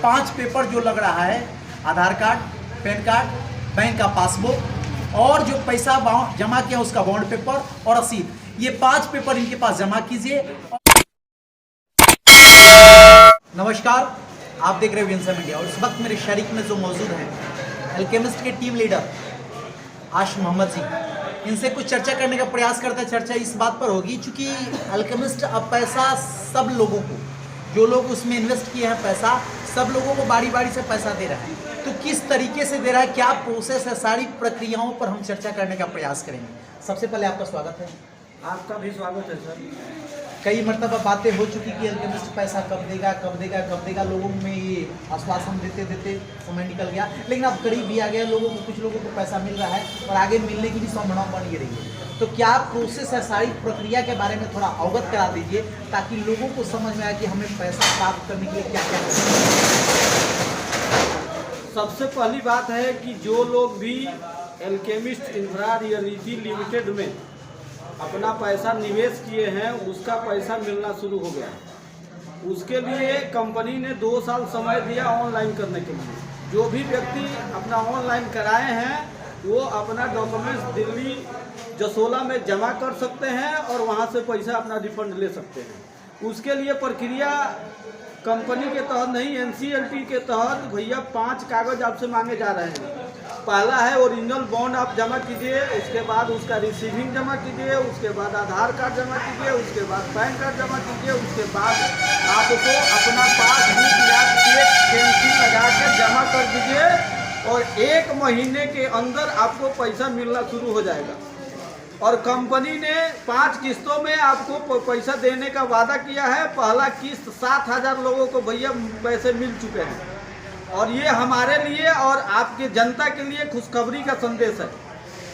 5 paper जो लग रहा है, आधार कार्ड, पैन कार्ड, बैंक का पासबुक और जो पैसा जमा किया उसका बॉन्ड पेपर और रसीद, ये 5 पेपर इनके पास जमा कीजिए। नमस्कार, आप देख रहे हैं विंसम इंडिया और इस वक्त मेरे शरीक में जो मौजूद हैं अल्केमिस्ट के टीम लीडर आश मोहम्मद जी, इनसे कुछ चर्चा करने का प्रयास करते हैं। चर्चा इस बात पर होगी क्योंकि अल्केमिस्ट अब पैसा सब लोगों को, जो लोग उसमें इन्वेस्ट किए हैं पैसा, सब लोगों को बारी बारी से पैसा दे रहा है। तो किस तरीके से दे रहा है, क्या प्रोसेस है, सारी प्रक्रियाओं पर हम चर्चा करने का प्रयास करेंगे। सबसे पहले आपका स्वागत है। आपका भी स्वागत है सर। कई मरतबा बातें हो चुकी कि अल्केमिस्ट पैसा कब देगा कब देगा कब देगा, लोगों में ये आश्वासन देते देते समय निकल गया, लेकिन अब करीब भी आ गया। लोगों को, कुछ लोगों को पैसा मिल रहा है और आगे मिलने की भी संभावना बन ही रही है। तो क्या प्रोसेस है, सारी प्रक्रिया के बारे में थोड़ा अवगत करा दीजिए ताकि लोगों को समझ में आए कि हमें पैसा प्राप्त करने के लिए क्या क्या करना है। सबसे पहली बात है कि जो लोग भी अल्केमिस्ट इंफ्रा रियलिटी लिमिटेड में अपना पैसा निवेश किए हैं उसका पैसा मिलना शुरू हो गया। उसके लिए कंपनी ने 2 साल समय दिया ऑनलाइन करने के लिए। जो भी व्यक्ति अपना ऑनलाइन कराए हैं वो अपना डॉक्यूमेंट्स दिल्ली जसोला में जमा कर सकते हैं और वहां से पैसा अपना रिफंड ले सकते हैं। उसके लिए प्रक्रिया कंपनी के तहत नहीं, एनसीएलटी के तहत भैया 5 कागज आपसे मांगे जा रहे हैं। पहला है ओरिजिनल बॉन्ड आप जमा कीजिए, उसके बाद उसका रिसीविंग जमा कीजिए, उसके बाद आधार कार्ड जमा कीजिए, उसके बाद पैन कार्ड जमा कीजिए, उसके बाद आपको अपना पासबुक या चेक पेंसिल लगा के जमा कर दीजिए और 1 महीने के अंदर आपको पैसा मिलना शुरू हो जाएगा। और कंपनी ने 5 किस्तों में आपको पैसा देने का वादा किया है। पहला किस्त 7,000 लोगों को भैया पैसे मिल चुके हैं और ये हमारे लिए और आपके जनता के लिए खुशखबरी का संदेश है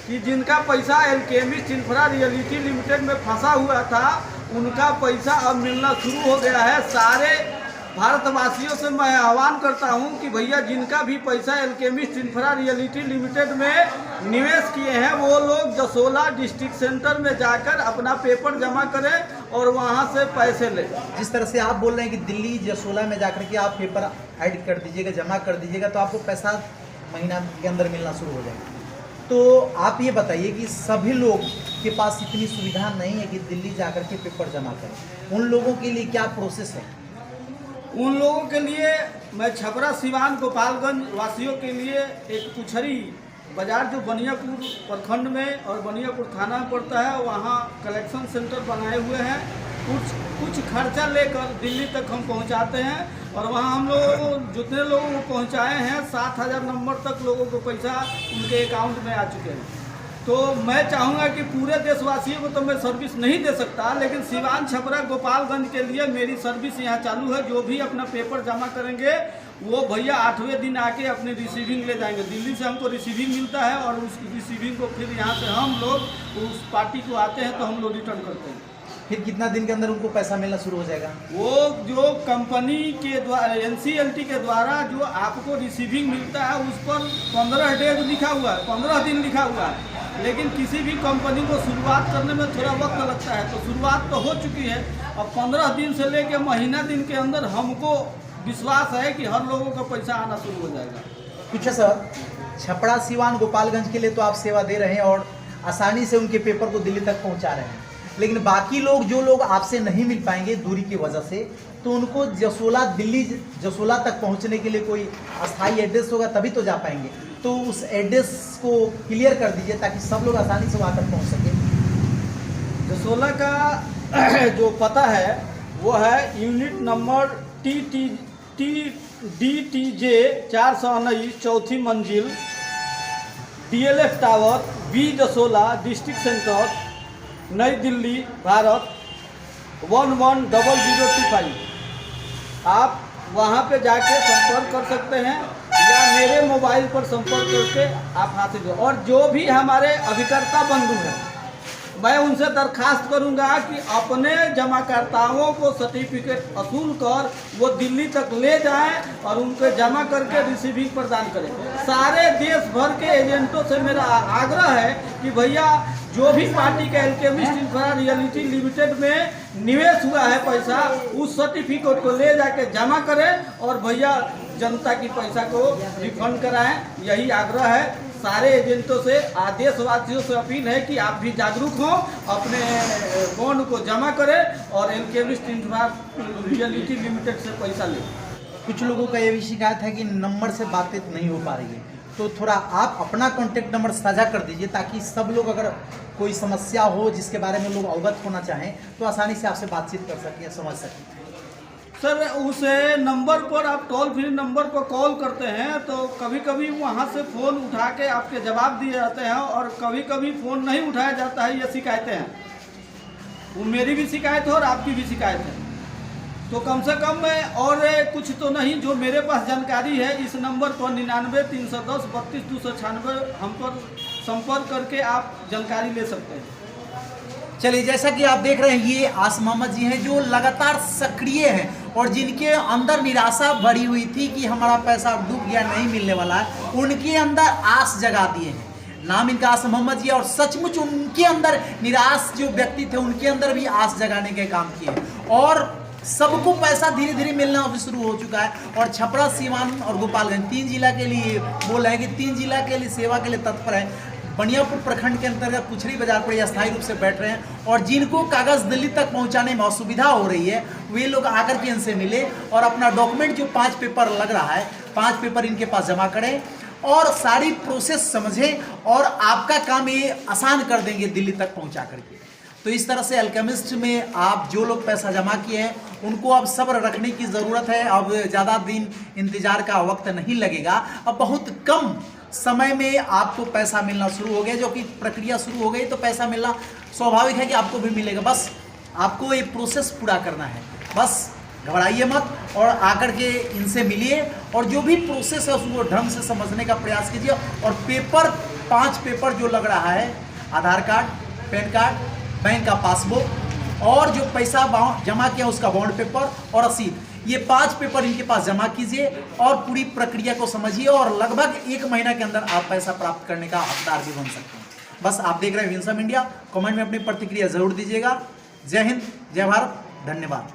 कि जिनका पैसा अल्केमिस्ट इंफ्रा रियलिटी लिमिटेड में फंसा हुआ था उनका पैसा अब मिलना शुरू हो गया है। सारे भारतवासियों से मैं आह्वान करता हूं कि भैया जिनका भी पैसा अल्केमिस्ट इंफ्रा रियलिटी लिमिटेड में निवेश किए हैं वो लोग जसोला डिस्ट्रिक्ट सेंटर में जाकर अपना पेपर जमा करें और वहां से पैसे लें। जिस तरह से आप बोल रहे हैं कि दिल्ली जसोला में जाकर के आप पेपर ऐड कर दीजिएगा, जमा कर दीजिएगा तो आपको पैसा महीना के अंदर मिलना शुरू हो जाएगा। तो आप ये बताइए कि सभी लोग के पास इतनी सुविधा नहीं है कि दिल्ली जाकर के पेपर जमा करें, उन लोगों के लिए क्या प्रोसेस है? उन लोगों के लिए मैं छपरा सिवान गोपालगंज वासियों के लिए एक पुछरी बाजार जो बनियापुर प्रखंड में और बनियापुर थाना में पड़ता है वहाँ कलेक्शन सेंटर बनाए हुए हैं। कुछ खर्चा लेकर दिल्ली तक हम पहुँचाते हैं और वहाँ हम लोग जितने लोगों को पहुँचाए हैं 7,000 नंबर तक लोगों को पैसा उनके अकाउंट में आ चुके हैं। तो मैं चाहूँगा कि पूरे देशवासियों को तो मैं सर्विस नहीं दे सकता, लेकिन सिवान छपरा गोपालगंज के लिए मेरी सर्विस यहाँ चालू है। जो भी अपना पेपर जमा करेंगे वो भैया 8वें दिन आके अपनी रिसीविंग ले जाएंगे। दिल्ली से हमको रिसीविंग मिलता है और उस रिसीविंग को फिर यहाँ से हम लोग उस पार्टी को आते हैं तो हम लोग रिटर्न करते हैं। फिर कितना दिन के अंदर उनको पैसा मिलना शुरू हो जाएगा? वो जो कंपनी के द्वारा एनसीएलटी के द्वारा जो आपको रिसीविंग मिलता है उस पर 15 डेज लिखा हुआ है, 15 दिन लिखा हुआ है। लेकिन किसी भी कंपनी को शुरुआत करने में थोड़ा वक्त लगता है, तो शुरुआत तो हो चुकी है। अब 15 दिन से लेकर महीना दिन के अंदर हमको विश्वास है कि हर लोगों का पैसा आना शुरू हो जाएगा। कुछ है सर, छपरा सिवान गोपालगंज के लिए तो आप सेवा दे रहे हैं और आसानी से उनके पेपर को दिल्ली तक पहुंचा रहे हैं, लेकिन बाकी लोग, जो लोग आपसे नहीं मिल पाएंगे दूरी की वजह से, तो उनको जसोला, दिल्ली जसोला तक पहुंचने के लिए कोई अस्थायी एड्रेस होगा तभी तो जा पाएंगे। तो उस एड्रेस को क्लियर कर दीजिए ताकि सब लोग आसानी से वहाँ तक पहुँच सकें। जसोला का जो पता है वो है यूनिट नंबर DTJ 419 चौथी मंजिल, DLF tower, B Jasola district centre, New Delhi, Bharat 110025। आप वहाँ पे जाके संपर्क कर सकते हैं या मेरे मोबाइल पर संपर्क करके आप हासिल करें। और जो भी हमारे अभिकर्ता बंधु हैं मैं उनसे दरखास्त करूंगा कि अपने जमाकर्ताओं को सर्टिफिकेट असूल कर वो दिल्ली तक ले जाएं और उनको जमा करके रिसीविंग प्रदान करें। सारे देश भर के एजेंटों से मेरा आग्रह है कि भैया जो भी पार्टी का एल्केमिस्ट इंफ्रा रियलिटी लिमिटेड में निवेश हुआ है पैसा, उस सर्टिफिकेट को ले जाके जमा करें और भैया जनता की पैसा को रिफंड कराएं। यही आग्रह है सारे एजेंटों से। देशवासियों से अपील है कि आप भी जागरूक हों, अपने बॉन्ड को जमा करें और एल्केमिस्ट इंफ्रा रियलिटी लिमिटेड से पैसा लें। कुछ लोगों का ये भी शिकायत है कि नंबर से बातचीत नहीं हो पा रही है, तो थोड़ा आप अपना कॉन्टेक्ट नंबर साझा कर दीजिए ताकि सब लोग अगर कोई समस्या हो जिसके बारे में लोग अवगत होना चाहें तो आसानी से आपसे बातचीत कर सकें, समझ सकें। सर, उस नंबर पर आप टोल फ्री नंबर पर कॉल करते हैं तो कभी कभी वहां से फ़ोन उठा के आपके जवाब दिए जाते हैं और कभी कभी फ़ोन नहीं उठाया जाता है। ये शिकायतें हैं, वो मेरी भी शिकायत है और आपकी भी शिकायत है। तो कम से कम और कुछ तो नहीं, जो मेरे पास जानकारी है इस नंबर पर 99 310 32 296 हम पर संपर्क करके आप जानकारी ले सकते हैं। चलिए, जैसा कि आप देख रहे हैं ये आस मोहम्मद जी हैं जो लगातार सक्रिय हैं और जिनके अंदर निराशा भरी हुई थी कि हमारा पैसा डूब गया, नहीं मिलने वाला है, उनके अंदर आस जगा दिए हैं। नाम इनका आस मोहम्मद जी, और सचमुच उनके अंदर निराश जो व्यक्ति थे उनके अंदर भी आस जगाने के काम किए और सबको पैसा धीरे धीरे मिलना भी शुरू हो चुका है। और छपरा, सीवान और गोपालगंज 3 जिला के लिए बोल रहे हैं कि 3 जिला के लिए सेवा के लिए तत्पर है। बनियापुर प्रखंड के अंतर्गत पुछड़ी बाजार पर अस्थायी रूप से बैठ रहे हैं और जिनको कागज दिल्ली तक पहुंचाने में असुविधा हो रही है वे लोग आकर के इनसे मिले और अपना डॉक्यूमेंट जो 5 पेपर लग रहा है, 5 पेपर इनके पास जमा करें और सारी प्रोसेस समझें और आपका काम ये आसान कर देंगे दिल्ली तक पहुंचा करके। तो इस तरह से एल्केमिस्ट में आप जो लोग पैसा जमा किए हैं उनको अब सब्र रखने की ज़रूरत है। अब ज़्यादा दिन इंतज़ार का वक्त नहीं लगेगा, अब बहुत कम समय में आपको पैसा मिलना शुरू हो गया। जो कि प्रक्रिया शुरू हो गई तो पैसा मिलना स्वाभाविक है कि आपको भी मिलेगा। बस आपको ये प्रोसेस पूरा करना है, बस घबराइए मत और आकर के इनसे मिलिए और जो भी प्रोसेस है उसको ढंग से समझने का प्रयास कीजिए। और पेपर 5 पेपर जो लग रहा है, आधार कार्ड, पैन कार्ड, बैंक का पासबुक और जो पैसा जमा किया उसका बॉन्ड पेपर और रसीद, ये 5 पेपर इनके पास जमा कीजिए और पूरी प्रक्रिया को समझिए और लगभग 1 महीना के अंदर आप पैसा प्राप्त करने का हकदार भी बन सकते हैं। बस आप देख रहे हैं विंसम इंडिया, कमेंट में अपनी प्रतिक्रिया जरूर दीजिएगा। जय हिंद, जय भारत, धन्यवाद।